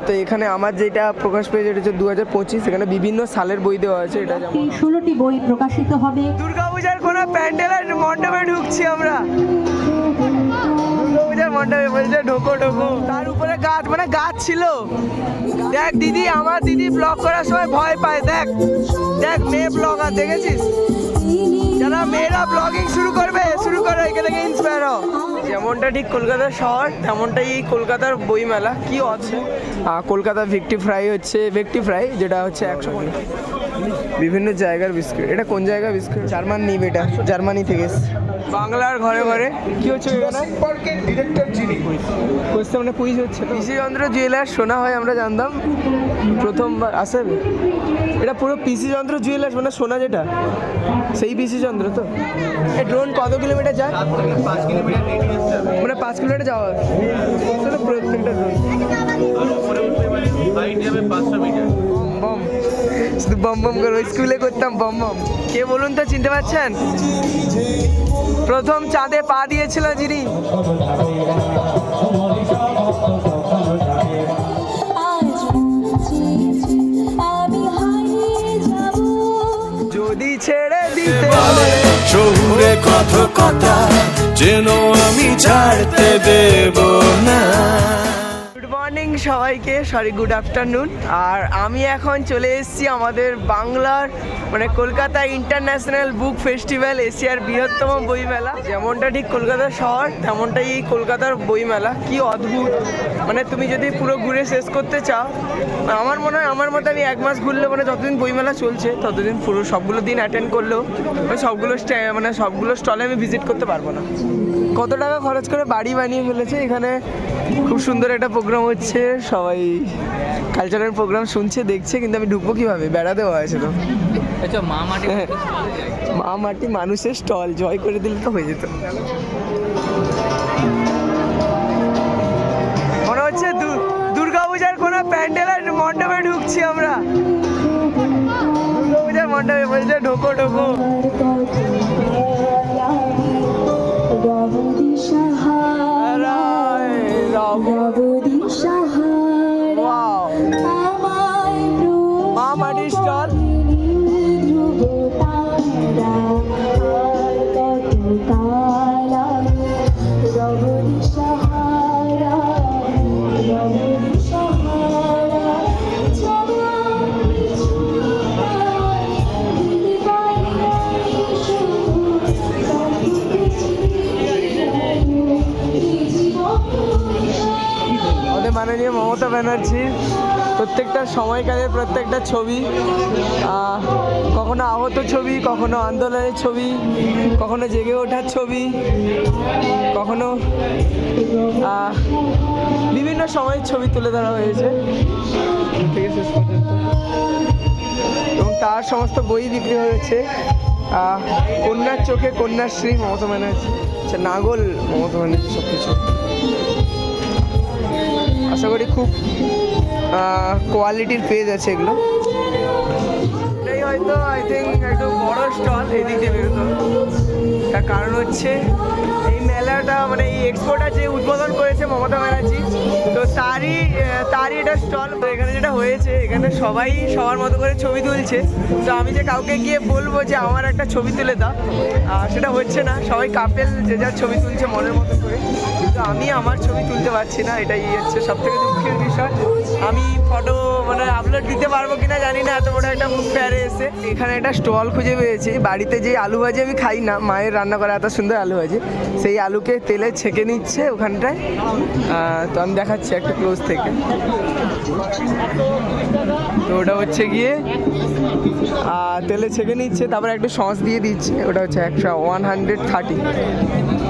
তো এখানে আমার যেটা প্রকাশ পেয়েছে এটা হচ্ছে 2025, এখানে বিভিন্ন সালের বই দেওয়া আছে। এটা 16টি বই প্রকাশিত হবে। দুর্গাপূজার কোনো প্যান্ডেলের মণ্ডপে ঢুকছি আমরা, দুর্গাপূজার মণ্ডপে বলছে ঢোকো ঢোকো। তার উপরে গাছ, মানে গাছ ছিল। দেখ দিদি, আমার দিদি ব্লগ করার সময় ভয় পায়। দেখ দেখ মেয়ে ব্লগার দেখেছিস, যারা মেয়েরা ব্লগিং শুরু করে এখান থেকে ইন্সপায়ার হও। যেমনটা ঠিক কলকাতার শহর তেমনটাই এই কলকাতার বইমেলা। কি আছে কলকাতা ভেক্টি ফ্রাই যেটা হচ্ছে 100 বিভিন্ন জায়গার বিস্কুট। এটা কোন জায়গার বিস্কুট? জার্মান নিব, এটা জার্মানি থেকে এসছে। বাংলার ঘরে ঘরে কি হচ্ছে এখানে? মানে কুইজ হচ্ছে। পিসিচন্দ্র জুয়েলার্স শোনা হয়, আমরা জানতাম প্রথমবার আসে। এটা পুরো পিসিচন্দ্র জুয়েলার্স, মানে সোনা যেটা সেই পিসিচন্দ্র তো। এই ড্রোন কত কিলোমিটার যায়? 5 কিলোমিটার, মানে 5 কিলোমিটার যাওয়া প্রত্যেকটা ড্রোন। বম শুধু বম বম করে স্কুলে করতাম বম বম। কে বলুন তো, চিনতে পারছেন? প্রথম চাঁদে পা দিয়েছিল যিনি। যদি ছেড়ে দিতে শহুরে কত কথা যেন আমি ছাড়তে দেব না। গুড মর্নিং সবাইকে, গুড আফটারনুন। আর আমি এখন চলে এসেছি আমাদের বাংলার মানে কলকাতা ইন্টারন্যাশনাল বুক ফেস্টিভ্যাল, এশিয়ার বৃহত্তম বইমেলা। যেমনটা ঠিক কলকাতার শহর তেমনটাই এই কলকাতার বইমেলা। কি অদ্ভুত, মানে তুমি যদি পুরো ঘুরে শেষ করতে চাও, আমার মনে হয় আমার মতে আমি 1 মাস ঘুরলে, মানে যতদিন বইমেলা চলছে ততদিন পুরো সবগুলো দিন অ্যাটেন্ড করলেও সবগুলো স্টলে আমি ভিজিট করতে পারবো না। কত টাকা খরচ করে বাড়ি বানিয়ে ফেলেছে এখানে। খুব সুন্দর একটা প্রোগ্রাম হচ্ছে, সবাই কালচারাল প্রোগ্রাম শুনছে দেখছে, কিন্তু আমি ঢুকবো কিভাবে? বেড়া দেওয়া হয়েছে তো। মা মাটি মানুষের স্টল জয় করে দিলে তো হয়ে যেত। মনে হচ্ছে দুর্গাপূজার কোনো প্যান্ডেলের মণ্ডপে ঢুকছি আমরা, দুর্গাপূজার মণ্ডপে বলছে ঢোকো ঢোকো। মা মাটির স্টল। মাননীয় মমতা ব্যানার্জির প্রত্যেকটা সময়কালের প্রত্যেকটা ছবি, কখনো আহত ছবি, কখনো আন্দোলনের ছবি, কখনো জেগে ওঠার ছবি, কখনো বিভিন্ন সময়ের ছবি তুলে ধরা হয়েছে থেকে শেষ পর্যন্ত। এবং তার সমস্ত বই বিক্রি হয়েছে। কন্যার চোখে কন্যাশ্রী মমতা ব্যানার্জি, আচ্ছা নাগল মমতা ব্যানার্জি, সব কিছু। আশা করি খুব কোয়ালিটির পেজ আছে এগুলো। এটাই হয়তো আই থিঙ্ক একটু বড় স্টল এদিক দিয়ে বেরোতে হবে। তার কারণ হচ্ছে এই মেলাটা, মানে এই এক্সপোটা যে উদ্বোধন করেছে মমতা ব্যানার্জি, তো তারই এটা স্টল। তো এখানে যেটা হয়েছে, এখানে সবাই সবার মতো করে ছবি তুলছে। তো আমি যে কাউকে গিয়ে বলবো যে আমার একটা ছবি তুলে দাও, সেটা হচ্ছে না। সবাই কাপেল যে যার ছবি তুলছে মনের মতো করে, কিন্তু আমি আমার ছবি তুলতে পারছি না। এটাই হচ্ছে সব থেকে দুঃখের বিষয়। আমি ফটো মানে আপলোড দিতে পারবো কিনা জানি না, এত বড় একটা বুক ফেয়ারে এসে। এখানে একটা স্টল খুঁজে পেয়েছি। বাড়িতে যে আলু ভাজি আমি খাই না, মায়ের রান্না করা এত সুন্দর আলু ভাজি, সেই আলুকে তেলে ছেঁকে নিচ্ছে ওখানটায়। তো আমি দেখাচ্ছি একটা ক্লোজ থেকে। তো ওটা হচ্ছে গিয়ে তেলে ছেঁকে নিচ্ছে, তারপরে একটু সস দিয়ে দিচ্ছে। ওটা হচ্ছে 130।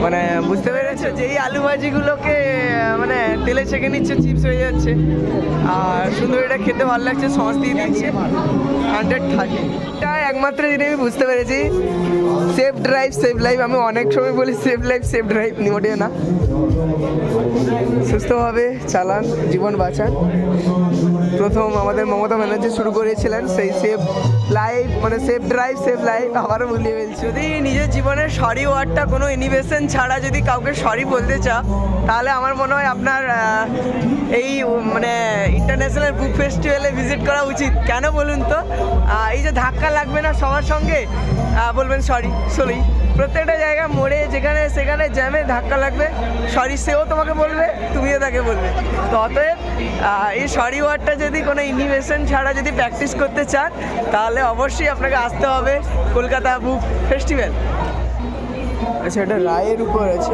মানে বুঝতে পেরেছো, যেই আলু ভাজিগুলোকে মানে তেলে ছেঁকে নিচ্ছে চিপস হয়ে যাচ্ছে, আর সুন্দর এটা খেতে ভালো লাগছে, সস দিয়ে দিচ্ছে 130। এটা একমাত্র জিনিস আমি বুঝতে পেরেছি, সেভ ড্রাইভ সেভ লাইফ। আমি অনেক সময় বলি সেভ লাইফ সেভ ড্রাইভ, মোটেও না। সুস্থভাবে চালান, জীবন বাঁচান। প্রথম আমাদের মমতা ব্যানার্জি শুরু করেছিলেন সেই সেভ লাইফ, মানে সেভ ড্রাইভ সেভ লাইফ, আবারও ভুলিয়ে ফেলছি। যদি নিজের জীবনের সরি ওয়ার্ডটা কোনো ইনিভেশন ছাড়া যদি কাউকে সরি বলতে চাও, তাহলে আমার মনে হয় আপনার এই মানে ইন্টারন্যাশনাল বুক ফেস্টিভ্যালে ভিজিট করা উচিত। কেন বলুন তো? এই যে ধাক্কা লাগবে না সবার সঙ্গে, বলবেন সরি সরি। প্রত্যেকটা জায়গায় মোড়ে যেখানে সেখানে জ্যামে ধাক্কা লাগবে, সরি সেও তোমাকে বলবে, তুমিও তাকে বলবে। তো অতএব এই সরি ওয়ার্ডটা যদি কোনো ইনিভেশন ছাড়া যদি প্র্যাকটিস করতে চান, তাহলে অবশ্যই আপনাকে আসতে হবে কলকাতা বুক ফেস্টিভ্যাল। আচ্ছা, এটা রায়ের উপর আছে,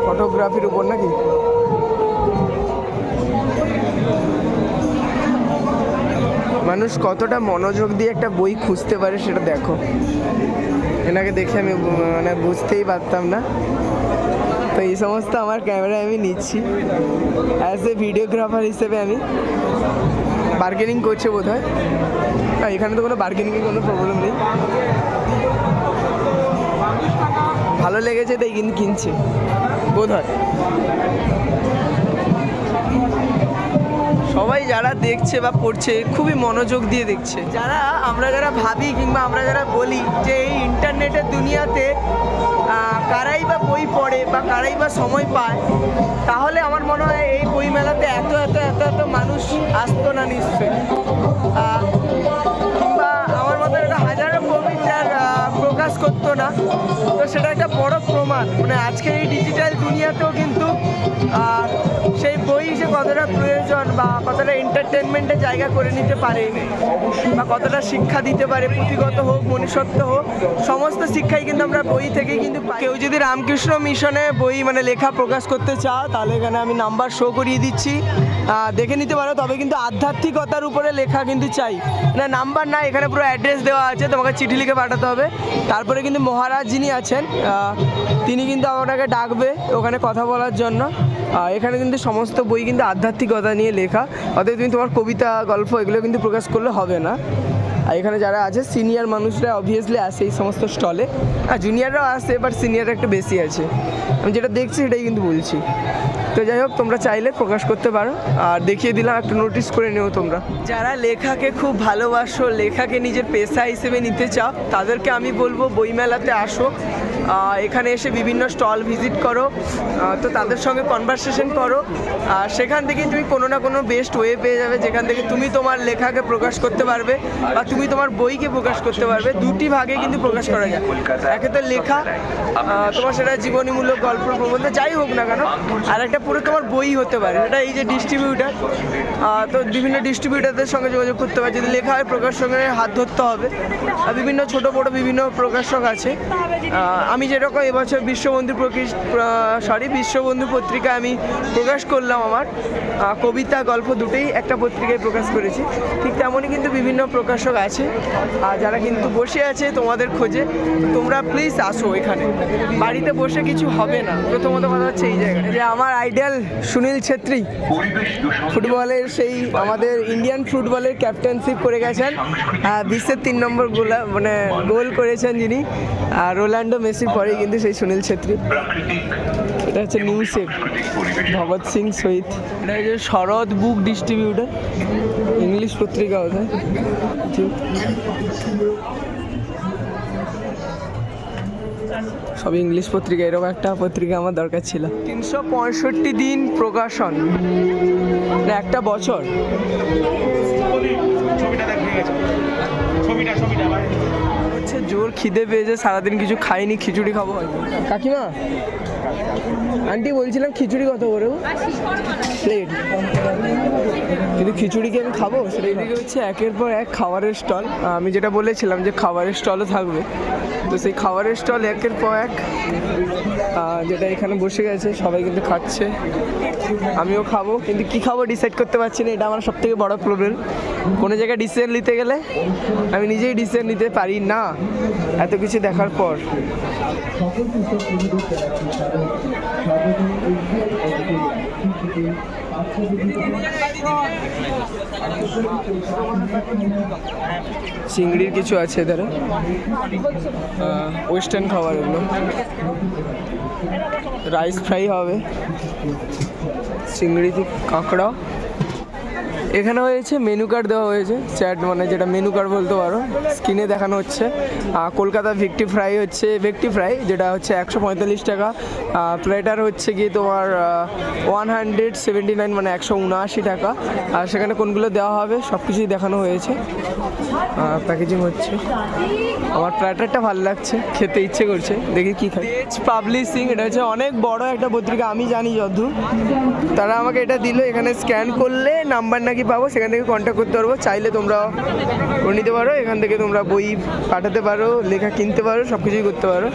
ফটোগ্রাফির উপর নাকি? মানুষ কতটা মনোযোগ দিয়ে একটা বই খুঁজতে পারে সেটা দেখো। এনাকে দেখে আমি মানে বুঝতেই পারতাম না। তো এই সমস্ত আমার ক্যামেরায় আমি নিচ্ছি অ্যাজ এ ভিডিওগ্রাফার হিসেবে। আমি বার্গেনিং করছে বোধ হয়, এখানে তো কোনো বার্গেনিংয়ের কোনো প্রবলেম নেই। ভালো লেগেছে তাই কিন্তু কিনছে বোধ হয়। সবাই যারা দেখছে বা পড়ছে খুবই মনোযোগ দিয়ে দেখছে। আমরা যারা ভাবি কিংবা আমরা যারা বলি যে এই ইন্টারনেটের দুনিয়াতে কারাই বা বই পড়ে বা কারাই বা সময় পায়, তাহলে আমার মনে হয় এই বই মেলাতে এত এত এত এত মানুষ আসতো না নিশ্চয়ই। কিংবা আমার মতো একটা হাজারো কবিতার প্রকাশ করতো না। তো সেটা একটা বড় প্রমাণ, মানে আজকের এই ডিজিটাল দুনিয়াতেও কিন্তু সেই বই যে কতটা প্রয়োজন বা কতটা এন্টারটেনমেন্টের জায়গা করে নিতে পারে বা কতটা শিক্ষা দিতে পারে, পুঁথিগত হোক মনুষ্যত্ব হোক, সমস্ত শিক্ষাই কিন্তু আমরা বই থেকেই কিন্তু পাই। কেউ যদি রামকৃষ্ণ মিশনে বই মানে লেখা প্রকাশ করতে চাও, তাহলে এখানে আমি নাম্বার শো করিয়ে দিচ্ছি, দেখে নিতে পারো। তবে কিন্তু আধ্যাত্মিকতার উপরে লেখা কিন্তু চাই না, নাম্বার না, এখানে পুরো অ্যাড্রেস দেওয়া আছে, তোমাকে চিঠি লিখে পাঠাতে হবে। তারপরে কিন্তু মহারাজ যিনি আছেন তিনি কিন্তু আপনাকে ডাকবে ওখানে কথা বলার জন্য। এখানে কিন্তু সমস্ত বই কিন্তু আধ্যাত্মিকতা নিয়ে লেখা, অতএব তুমি তোমার কবিতা গল্প এগুলো কিন্তু প্রকাশ করলে হবে না। আর এখানে যারা আছে সিনিয়র মানুষরা অবভিয়াসলি আসে এই সমস্ত স্টলে, আর জুনিয়ররাও আসে, বাট সিনিয়ররা একটু বেশি আছে। আমি যেটা দেখছি সেটাই কিন্তু বলছি। তো যাই হোক, তোমরা চাইলে প্রকাশ করতে পারো। আর দেখিয়ে দিলাম, একটু নোটিস করে নিও তোমরা। যারা লেখাকে খুব ভালোবাসো, লেখাকে নিজের পেশা হিসেবে নিতে চাও, তাদেরকে আমি বলবো বইমেলাতে আসো। এখানে এসে বিভিন্ন স্টল ভিজিট করো, তো তাদের সঙ্গে কনভারসেশন করো। আর সেখান থেকে তুমি কোনো না কোনো বেস্ট ওয়ে পেয়ে যাবে, যেখান থেকে তুমি তোমার লেখাকে প্রকাশ করতে পারবে বা তুমি তোমার বইকে প্রকাশ করতে পারবে। দুটি ভাগে কিন্তু প্রকাশ করা যায়, একে তো লেখা, তোমার সেটা জীবনীমূলক গল্প প্রবন্ধ যাই হোক না কেন, আর একটা পুরো তোমার বই হতে পারে। এটা এই যে ডিস্ট্রিবিউটার, তো বিভিন্ন ডিস্ট্রিবিউটারদের সঙ্গে যোগাযোগ করতে হবে। যদি লেখা হয় প্রকাশকের হাত ধরতে হবে। আর বিভিন্ন ছোটো বড়ো বিভিন্ন প্রকাশক আছে। আমি যেরকম এবছর বিশ্ববন্ধু বিশ্ববন্ধু পত্রিকা আমি প্রকাশ করলাম, আমার কবিতা গল্প দুটোই একটা পত্রিকায় প্রকাশ করেছি, ঠিক তেমনই কিন্তু বিভিন্ন প্রকাশক আছে আর যারা কিন্তু বসে আছে তোমাদের খোঁজে। তোমরা প্লিজ আসো, এখানে বাড়িতে বসে কিছু হবে না। প্রথমত কথা হচ্ছে এই জায়গাটা যে আমার আইডল সুনীল ছেত্রী, ফুটবলের সেই আমাদের ইন্ডিয়ান ফুটবলের ক্যাপ্টেনশিপ করে গেছেন, বিশ্বের 3 নম্বর গোল করেছেন যিনি, রোনাল্ডো মেসির পরেই কিন্তু সেই সুনীল ছেত্রী। এটা হচ্ছে নিউজের ভগৎ সিং শহীদ। এটা হচ্ছে শরৎ বুক ডিস্ট্রিবিউটার, ইংলিশ পত্রিকা ওদের। ঠিক, সব ইংলিশ পত্রিকা, এরকম একটা পত্রিকা আমার দরকার ছিল। 365 দিন প্রকাশন, একটা বছর। হচ্ছে জোর খিদে পেয়েছে, সারাদিন কিছু খাইনি, খিচুড়ি খাবো। কাকিমা, আন্টি বলছিলাম খিচুড়ি কত করে প্লেট? কিন্তু খিচুড়ি কি আমি খাবো সেটা? এদিকে হচ্ছে একের পর এক খাবারের স্টল। আমি যেটা বলেছিলাম যে খাবারের স্টলও থাকবে, তো সেই খাবারের স্টল একের পর এক যেটা এখানে বসে গেছে, সবাই কিন্তু খাচ্ছে, আমিও খাবো, কিন্তু কি খাবো ডিসাইড করতে পারছি না। এটা আমার সব থেকে বড় প্রবলেম। কোনো জায়গায় ডিসিশন নিতে গেলে আমি নিজেই ডিসিশন নিতে পারি না এত কিছু দেখার পর। চিংড়ির কিছু আছে এধারে, ওয়েস্টার্ন খাবার এগুলো। রাইস ফ্রাই হবে, চিংড়ি কাঁকড়া। এখানে হয়েছে মেনু কার্ড দেওয়া হয়েছে, চ্যাট মানে যেটা মেনু কার্ড বলতে পারো, স্ক্রিনে দেখানো হচ্ছে। কলকাতা ভেটকি ফ্রাই হচ্ছে, ভেটকি ফ্রাই যেটা হচ্ছে 145 টাকা। প্লেটার হচ্ছে গিয়ে তোমার 179 মানে 179 টাকা। আর সেখানে কোনগুলো দেওয়া হবে সব কিছুই দেখানো হয়েছে। প্যাকেজিং হচ্ছে। আমার প্ল্যাটারটা ভালো লাগছে, খেতে ইচ্ছে করছে, দেখি কি খাই। পেজ পাবলিশিং, এটা হচ্ছে অনেক বড় একটা পত্রিকা, আমি জানি যতদূর। তারা আমাকে এটা দিল, এখানে স্ক্যান করলে নাম্বার নাকি পাবো, সেখান থেকে কন্ট্যাক্ট করতে পারবো। চাইলে তোমরা করে নিতে পারো, এখান থেকে তোমরা বই পাঠাতে পারো, লেখা কিনতে পারো, সব কিছুই করতে পারো।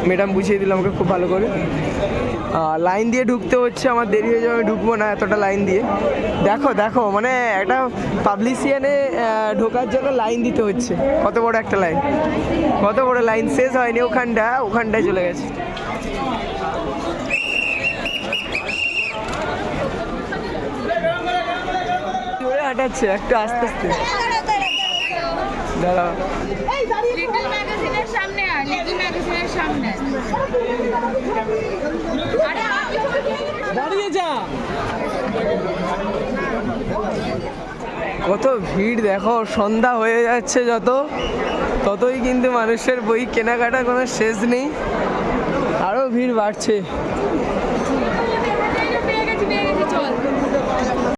ম্যাডাম বুঝিয়ে দিল আমাকে খুব ভালো করে। লাইন দিয়ে ঢুকতে হচ্ছে, আমার দেরি হয়ে যাবে, আমি ঢুকবো না এতটা লাইন দিয়ে। দেখো দেখো মানে একটা পাবলিশিয়ানে ঢোকার জন্য লাইন দিতে হচ্ছে, কত বড় একটা লাইন, কত বড় লাইন, শেষ হয়নি, ওখানটায় চলে গেছে। জোরে হাঁটাচ্ছে, একটু আস্তে আস্তে দাঁড়া। লিটল ম্যাগাজিনের সামনে আর লিটল ম্যাগাজিনের সামনে আরে দাঁড়িয়ে যা। কত ভিড় দেখো, সন্ধ্যা হয়ে যাচ্ছে ততই কিন্তু মানুষের বই কেনাকাটার কোনো শেষ নেই, আরও ভিড় বাড়ছে। পেয়ে গেছি চল।